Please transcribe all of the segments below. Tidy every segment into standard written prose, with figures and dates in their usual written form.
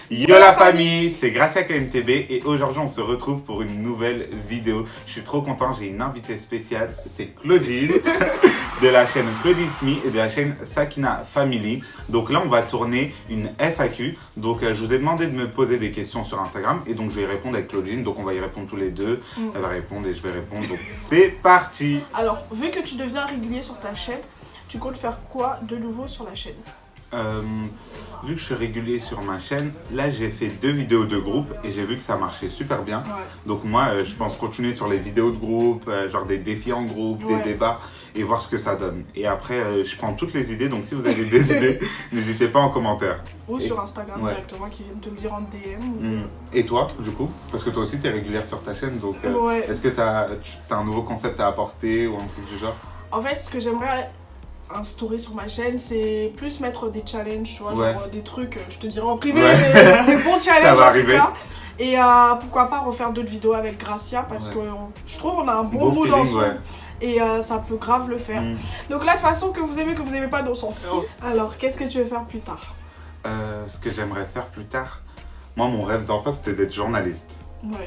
Yo la famille, c'est Gracia KNTB et aujourd'hui on se retrouve pour une nouvelle vidéo. Je suis trop content, j'ai une invitée spéciale, c'est Claudine de la chaîne Claudine Me et de la chaîne Sakina Family. Donc là on va tourner une FAQ. Donc je vous ai demandé de me poser des questions sur Instagram et donc je vais y répondre avec Claudine. Donc on va y répondre tous les deux. Elle va répondre et je vais répondre. Donc c'est parti. Alors, vu que tu deviens régulier sur ta chaîne, tu comptes faire quoi de nouveau sur la chaîne? Vu que je suis régulier sur ma chaîne, là j'ai fait 2 vidéos de groupe et j'ai vu que ça marchait super bien. Ouais. Donc moi je pense continuer sur les vidéos de groupe, genre des défis en groupe, des débats et voir ce que ça donne. Et après je prends toutes les idées, donc si vous avez des idées, n'hésitez pas en commentaire. Ou sur Instagram directement qui viennent te le dire en DM. Et toi du coup? Parce que toi aussi tu es régulière sur ta chaîne, donc est-ce que tu as un nouveau concept à apporter ou un truc du genre? En fait, ce que j'aimerais instaurer sur ma chaîne, c'est plus mettre des challenges, tu vois, genre des trucs, je te dirai en privé, des bons challenges en tout cas. Et pourquoi pas refaire d'autres vidéos avec Gracia parce que je trouve on a un bon mood ensemble et ça peut grave le faire. Donc là, de toute façon, que vous aimez pas, on s'en fout. Alors, qu'est-ce que tu veux faire plus tard? Ce que j'aimerais faire plus tard, moi mon rêve d'enfant c'était d'être journaliste.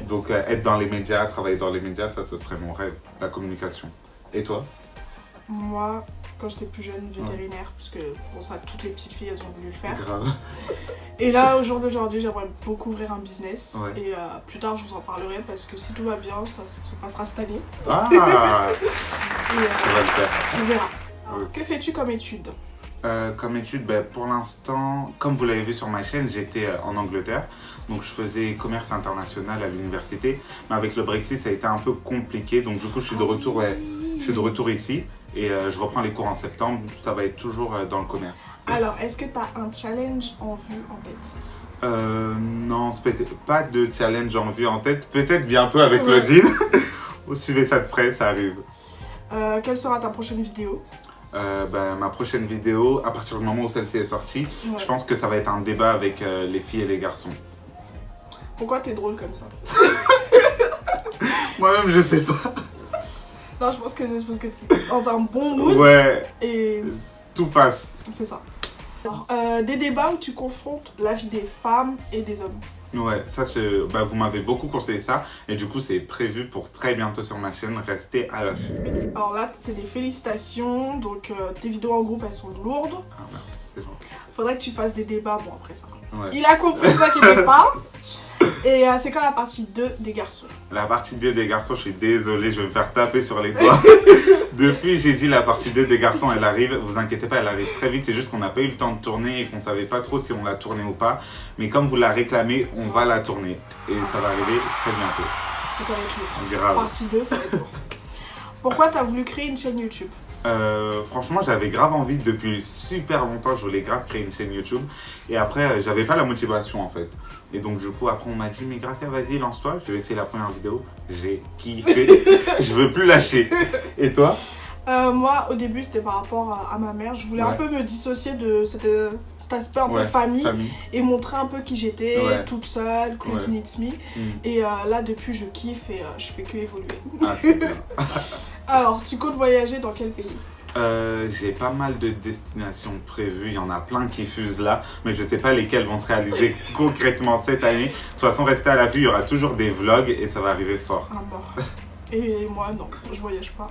Donc être dans les médias, travailler dans les médias, ça ce serait mon rêve, la communication. Et toi? Moi, quand j'étais plus jeune, vétérinaire, parce que bon, ça, toutes les petites filles, elles ont voulu le faire. Grave. Et là, au jour d'aujourd'hui, j'aimerais beaucoup ouvrir un business. Et plus tard, je vous en parlerai parce que si tout va bien, ça se passera cette année. Ah. Et ça va le faire. On verra. Alors, que fais-tu comme étude? Comme étude, pour l'instant, comme vous l'avez vu sur ma chaîne, j'étais en Angleterre. Donc je faisais commerce international à l'université. Mais avec le Brexit, ça a été un peu compliqué. Donc du coup, je suis de retour, je suis de retour ici. Et je reprends les cours en septembre, ça va être toujours dans le commerce. Alors, est-ce que tu as un challenge en vue en tête? Non, pas de challenge en vue en tête. Peut-être bientôt avec Claudine. Vous suivez ça de près, ça arrive. Quelle sera ta prochaine vidéo? Ma prochaine vidéo, à partir du moment où celle-ci est sortie, je pense que ça va être un débat avec les filles et les garçons. Pourquoi t'es drôle comme ça? Moi-même, je sais pas. Non, je pense que c'est parce que dans un bon mood et tout passe. C'est ça. Alors, des débats où tu confrontes la vie des femmes et des hommes. Ouais, ça vous m'avez beaucoup conseillé ça et du coup c'est prévu pour très bientôt sur ma chaîne, restez à l'affût. Alors là c'est des félicitations, donc tes vidéos en groupe elles sont lourdes. Ah merci, c'est gentil. Faudrait que tu fasses des débats, bon après ça. Il a compris, ne vous inquiétez pas. Et c'est quand la partie 2 des garçons? La partie 2 des garçons, je suis désolé, je vais me faire taper sur les doigts. Depuis, j'ai dit la partie 2 des garçons, elle arrive. Vous inquiétez pas, elle arrive très vite. C'est juste qu'on n'a pas eu le temps de tourner et qu'on savait pas trop si on l'a tournée ou pas. Mais comme vous la réclamez, on va la tourner. Et ça va arriver très bientôt. Et ça va être lourd. Grave. Partie 2, ça va être lourd. Pourquoi tu as voulu créer une chaîne YouTube? Franchement, j'avais grave envie depuis super longtemps, je voulais grave créer une chaîne YouTube. Et après, j'avais pas la motivation en fait. Et donc du coup, après on m'a dit, mais Gracia, vas-y, lance-toi. Je vais essayer la première vidéo. J'ai kiffé. Je veux plus lâcher. Et toi? Moi, au début, c'était par rapport à ma mère. Je voulais un peu me dissocier de cet aspect un peu famille et montrer un peu qui j'étais, toute seule, Claudine It's Me. Et là, depuis, je kiffe et je fais que évoluer. Ah, c'est bien. Alors, tu comptes voyager dans quel pays? J'ai pas mal de destinations prévues, il y en a plein qui fusent là, mais je sais pas lesquelles vont se réaliser concrètement cette année. De toute façon, restez à la vue, il y aura toujours des vlogs et ça va arriver fort. Ah mort. Et moi, non, je voyage pas.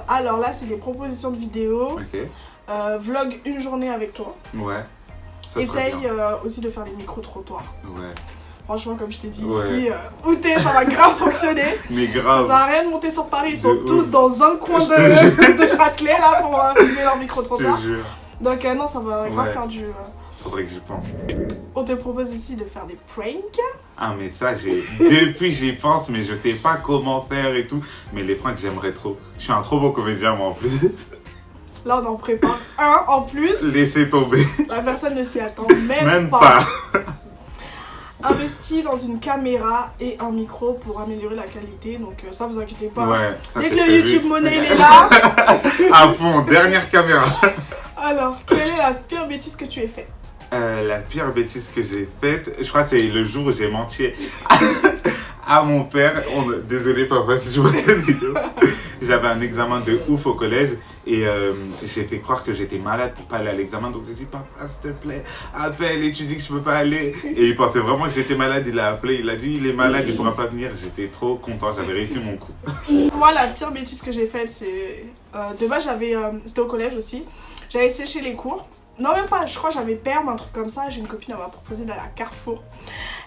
Alors là, c'est des propositions de vidéos. Vlog une journée avec toi. Ouais. Essaye aussi de faire des micro-trottoirs. Ouais. Franchement, comme je t'ai dit ici, où t'es, ça va grave fonctionner. Mais grave. Ça sert à rien de monter sur Paris, ils sont tous dans un coin de Châtelet là pour filmer leur micro-trottoir. Je te jure. Donc non, ça va grave faire du... Faudrait que j'y pense. On te propose ici de faire des pranks. Ah mais ça, depuis j'y pense, mais je sais pas comment faire et tout. Mais les pranks, j'aimerais trop. Je suis un trop beau comédien moi en plus. Là, on en prépare un en plus. Laissez tomber. La personne ne s'y attend même pas. Investi dans une caméra et un micro pour améliorer la qualité, donc ça vous inquiétez pas. Ça, dès que le YouTube Money il est là. À fond, dernière caméra. Alors, quelle est la pire bêtise que tu aies faite? La pire bêtise que j'ai faite, je crois que c'est le jour où j'ai menti à mon père. Désolé papa si je vois cette vidéo. J'avais un examen de ouf au collège et j'ai fait croire que j'étais malade pour pas aller à l'examen. Donc j'ai dit papa s'il te plaît, appelle et tu dis que je peux pas aller. Et il pensait vraiment que j'étais malade, il a appelé, il a dit il est malade, il pourra pas venir. J'étais trop content, j'avais réussi mon coup. Moi la pire bêtise que j'ai faite c'est... de base c'était au collège aussi. J'avais séché les cours. Non même pas, je crois que j'avais perdu un truc comme ça. J'ai une copine, elle m'a proposé d'aller à Carrefour.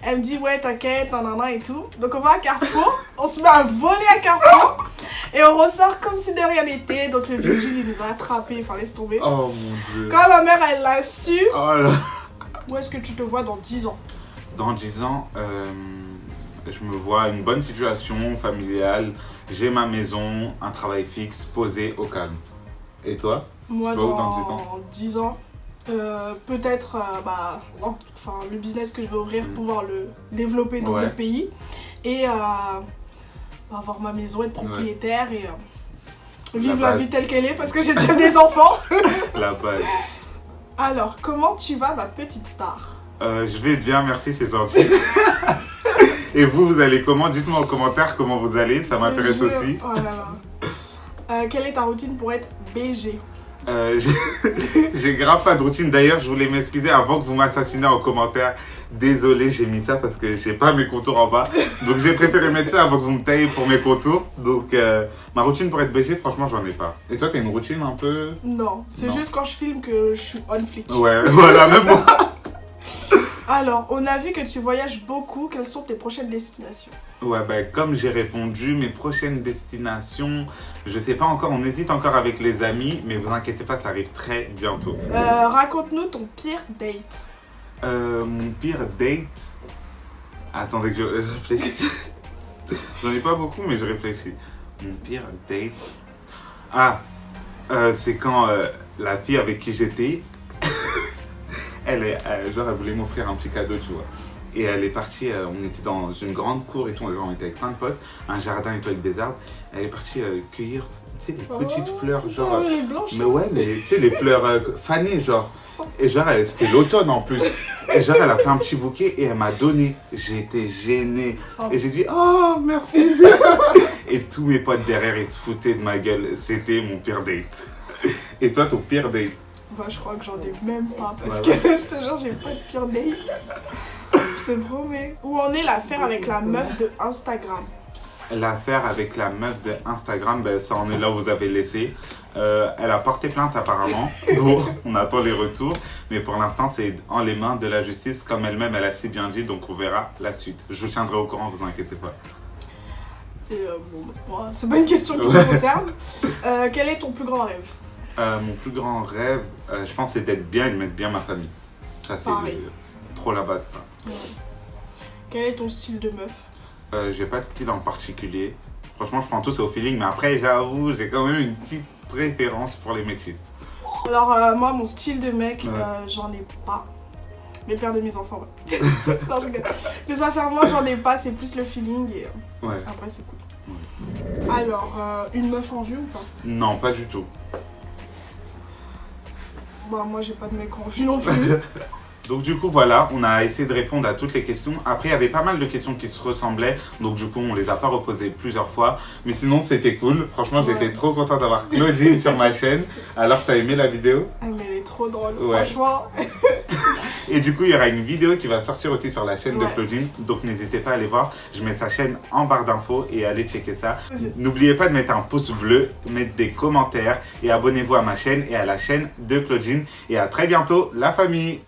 Elle me dit ouais t'inquiète, nanana et tout. Donc on va à Carrefour, on se met à voler à Carrefour. Et on ressort comme si de rien n'était. Donc le vigile il nous a attrapés, enfin laisse tomber. Oh mon dieu. Quand ma mère elle l'a su. Oh là. Où est-ce que tu te vois dans 10 ans? Dans 10 ans, je me vois une bonne situation familiale. J'ai ma maison, un travail fixe, posé au calme. Et toi? Moi dans 10 ans, peut-être le business que je vais ouvrir, pouvoir le développer dans d'autres pays. Et avoir ma maison, être propriétaire et vivre la vie telle qu'elle est parce que j'ai déjà des enfants. La base. Alors, comment tu vas ma petite star? Je vais bien, merci, c'est gentil. Et vous allez comment? Dites-moi en commentaire comment vous allez, ça m'intéresse aussi. Oh là là. Quelle est ta routine pour être BG? J'ai grave pas de routine. D'ailleurs, je voulais m'excuser avant que vous m'assassinez en commentaire. Désolé, j'ai mis ça parce que j'ai pas mes contours en bas. Donc j'ai préféré mettre ça avant que vous me taillez pour mes contours. Donc ma routine pour être BG, franchement, j'en ai pas. Et toi, t'as une routine un peu? Non, c'est juste quand je filme que je suis on flic. Ouais, voilà, même moi. Alors, on a vu que tu voyages beaucoup. Quelles sont tes prochaines destinations? Ouais, comme j'ai répondu, mes prochaines destinations, je sais pas encore, on hésite encore avec les amis, mais vous inquiétez pas, ça arrive très bientôt. Raconte-nous ton pire date. Mon pire date... Attendez que je réfléchisse. J'en ai pas beaucoup, mais je réfléchis. Mon pire date... Ah, c'est quand la fille avec qui j'étais, elle voulait m'offrir un petit cadeau, tu vois. Et elle est partie, on était dans une grande cour et tout, on était avec plein de potes, un jardin et tout avec des arbres. Elle est partie cueillir, tu sais, des petites fleurs, genre... les blanches. Mais ouais, mais tu sais, les fleurs fanées, genre. Et genre, c'était l'automne en plus. Et genre, elle a fait un petit bouquet et elle m'a donné. J'étais gênée. Et j'ai dit, oh, merci. Et tous mes potes derrière, ils se foutaient de ma gueule. C'était mon pire date. Et toi, ton pire date? Bah, je crois que j'en ai même pas. Parce que je te jure, j'ai pas de pire date. Je te promets. Où en est l'affaire avec la meuf de Instagram? L'affaire avec la meuf de Instagram, ça en est là où vous avez laissé. Elle a porté plainte apparemment. Bon, on attend les retours. Mais pour l'instant, c'est en les mains de la justice. Comme elle-même, elle a si bien dit. Donc on verra la suite. Je vous tiendrai au courant, vous inquiétez pas. Et moi, c'est pas une question qui me concerne. Quel est ton plus grand rêve? Mon plus grand rêve, je pense, c'est d'être bien et de mettre bien ma famille. Ça, c'est trop la base, ça. Ouais. Quel est ton style de meuf? J'ai pas de style en particulier. Franchement, je prends tout, c'est au feeling. Mais après, j'avoue, j'ai quand même une petite préférence pour les métisses. Alors, moi, mon style de mec, j'en ai pas. Les pères de mes enfants, ouais. Non, je rigole. Mais sincèrement, j'en ai pas. C'est plus le feeling et après, c'est cool. Ouais. Alors, une meuf en vue ou pas? Non, pas du tout. Bah, moi, j'ai pas de mec en vue non plus. Donc du coup voilà, on a essayé de répondre à toutes les questions. Après il y avait pas mal de questions qui se ressemblaient, donc du coup on les a pas reposées plusieurs fois. Mais sinon c'était cool, franchement j'étais trop content d'avoir Claudine sur ma chaîne. Alors t'as aimé la vidéo? Ah mais elle est trop drôle, franchement. Et du coup il y aura une vidéo qui va sortir aussi sur la chaîne de Claudine, donc n'hésitez pas à aller voir. Je mets sa chaîne en barre d'infos et allez checker ça. N'oubliez pas de mettre un pouce bleu, mettre des commentaires et abonnez-vous à ma chaîne et à la chaîne de Claudine. Et à très bientôt la famille!